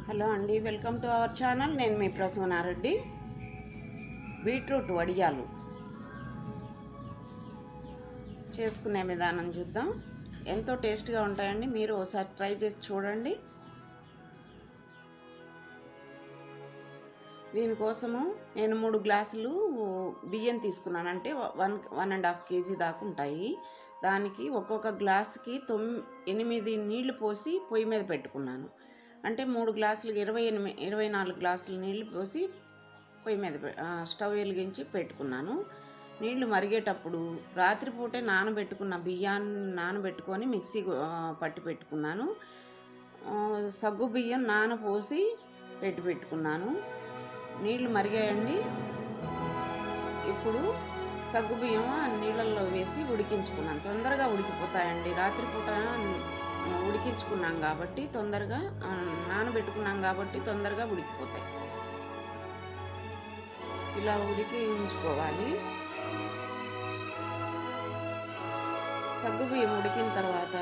Hello అండి, welcome to our channel. నేను మీ ప్రసూనారెడ్డి. Beetroot వడియాలు చేసుకునే విధానం చూద్దాం. ఎంతో టేస్ట్గా ఉంటాయండి. మీరు ఒకసారి ట్రై చేసి చూడండి. దీనికోసము నేను 3 గ్లాసులు బియ్యం తీసుకున్నాను. అంటే 1.5 కేజీ దాకా ఉంటాయి. దానికి ఒక్కొక్క గ్లాసుకి 8 నీళ్లు పోసి పొయ్యి మీద పెట్టుకున్నాను. అంటే 3 గ్లాసులకి 24 గ్లాసులు నీళ్లు పోసి పొయ్యి మీద స్టవ్ వెలిగించి పెట్టుకున్నాను. నీళ్లు మరిగేటప్పుడు రాత్రిపూటే నానబెట్టుకున్న బియ్యాన్ని నానబెట్టుకొని మిక్సీ పట్టి పెట్టుకున్నాను. సగ్గు బియ్యం నానపోసి పెట్టుకున్నాను. నీళ్లు మరిగాయండి. ఇప్పుడు సగ్గు బియ్యం నీళ్ళల్లో వేసి ఉడికించుకున్నాను. తొందరగా ఉడికిపోతాయండి. రాత్రిపూట ఉడికించుకున్నాం కాబట్టి తొందరగా, నానబెట్టుకున్నాం కాబట్టి తొందరగా ఉడికిపోతాయి. ఇలా ఉడికించుకోవాలి. సగ్గుబియ్యం ఉడికిన తర్వాత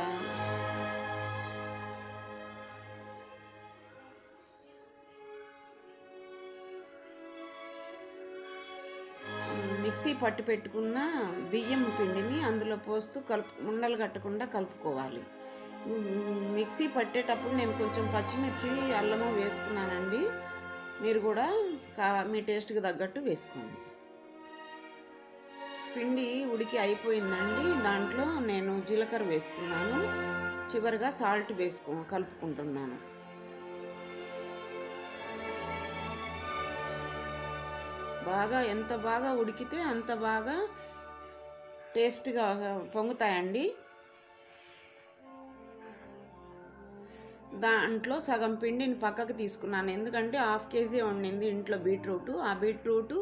మిక్సీ పట్టి పెట్టుకున్న బియ్యం పిండిని అందులో పోస్తూ ఉండలు కట్టకుండా కలుపుకోవాలి. మిక్సీ పట్టేటప్పుడు నేను కొంచెం పచ్చిమిర్చి, అల్లము వేసుకున్నానండి. మీరు కూడా మీ టేస్ట్కి తగ్గట్టు వేసుకోండి. పిండి ఉడికి అయిపోయిందండి. దాంట్లో నేను జీలకర్ర వేసుకున్నాను. చివరిగా సాల్ట్ కలుపుకుంటున్నాను. ఎంత బాగా ఉడికితే అంత బాగా టేస్ట్గా పొంగుతాయండి. దాంట్లో సగం పిండిని పక్కకు తీసుకున్నాను. ఎందుకంటే 1/2 కేజీ వండింది ఇంట్లో బీట్రూట్. ఆ బీట్రూట్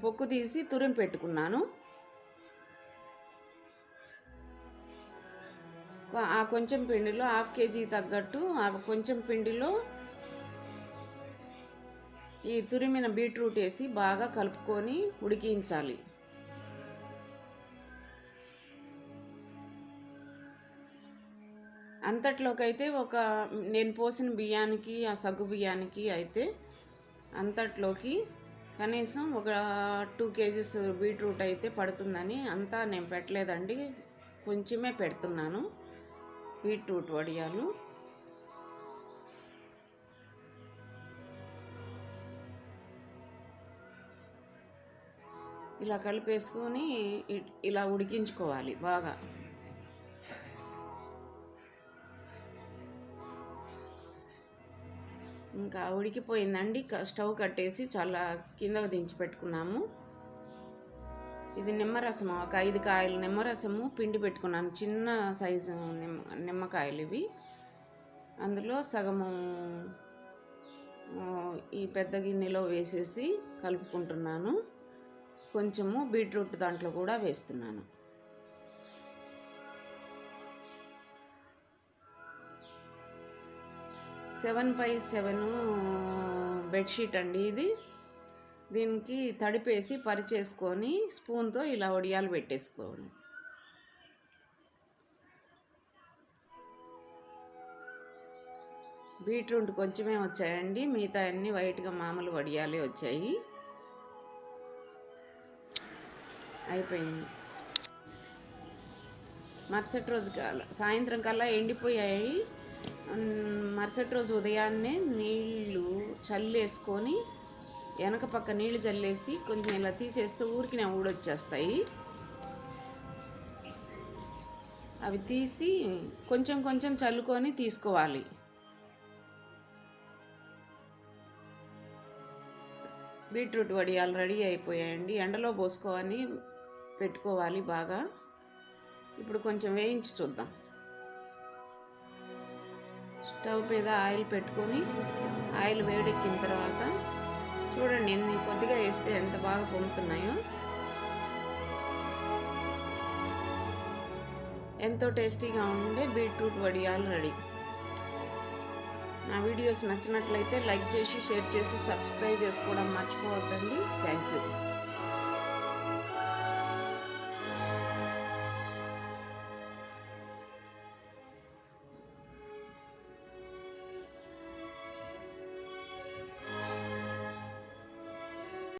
పొక్కు తీసి తురిమి పెట్టుకున్నాను. ఆ కొంచెం పిండిలో 1/2 కేజీ తగ్గట్టు ఆ కొంచెం పిండిలో ఈ తురిమిన బీట్రూట్ వేసి బాగా కలుపుకొని ఉడికించాలి. అంతట్లోకైతే నేను పోసిన బియ్యానికి, ఆ సగ్గు బియ్యానికి అయితే అంతట్లోకి కనీసం 2 కేజీస్ బీట్రూట్ అయితే పడుతుందని అంతా నేను పెట్టలేదండి. కొంచెమే పెడుతున్నాను బీట్రూట్ వడియాలు. ఇలా కలిపేసుకొని ఇలా ఉడికించుకోవాలి బాగా. ఇంకా ఉడికిపోయిందండి. స్టవ్ కట్టేసి చాలా కిందకు దించి పెట్టుకున్నాము. ఇది నిమ్మరసము, ఒక 5 కాయలు నిమ్మరసము పిండి పెట్టుకున్నాను. చిన్న సైజు నిమ్మకాయలు ఇవి. అందులో సగము ఈ పెద్ద గిన్నెలో వేసేసి కలుపుకుంటున్నాను. కొంచెము బీట్రూట్ దాంట్లో కూడా వేస్తున్నాను. 7x7 బెడ్షీట్ అండి ఇది. దీనికి తడిపేసి పరిచేసుకొని స్పూన్తో ఇలా వడియాలు పెట్టేసుకోవాలి. బీట్రూట్ కొంచెమే వచ్చాయండి. మిగతా అన్నీ వైట్గా మామూలు వడియాలే వచ్చాయి. అయిపోయింది. మరుసటి రోజు సాయంత్రం కల్లా ఎండిపోయాయి. మరుసటి రోజు ఉదయాన్నే నీళ్ళు చల్లేసుకొని వెనక పక్క నీళ్ళు చల్లేసి కొంచెం ఇలా తీసేస్తే ఊరికి ఊడొచ్చేస్తాయి. అవి తీసి కొంచెం కొంచెం చల్లుకొని తీసుకోవాలి. బీట్రూట్ వడియాలు రెడీ అయిపోయాయండి. ఎండలో పోసుకొని పెట్టుకోవాలి బాగా. ఇప్పుడు కొంచెం వేయించి చూద్దాం. స్టవ్ మీద ఆయిల్ పెట్టుకొని ఆయిల్ వేడెక్కిన తర్వాత చూడండి కొద్దిగా వేస్తే ఎంత బాగా పొంగుతున్నాయో. ఎంతో టేస్టీగా ఉండే బీట్రూట్ వడియాలు రెడీ. నా వీడియోస్ నచ్చినట్లయితే లైక్ చేసి, షేర్ చేసి, సబ్స్క్రైబ్ చేసుకోవడం మర్చిపోవద్దండి. Thank you.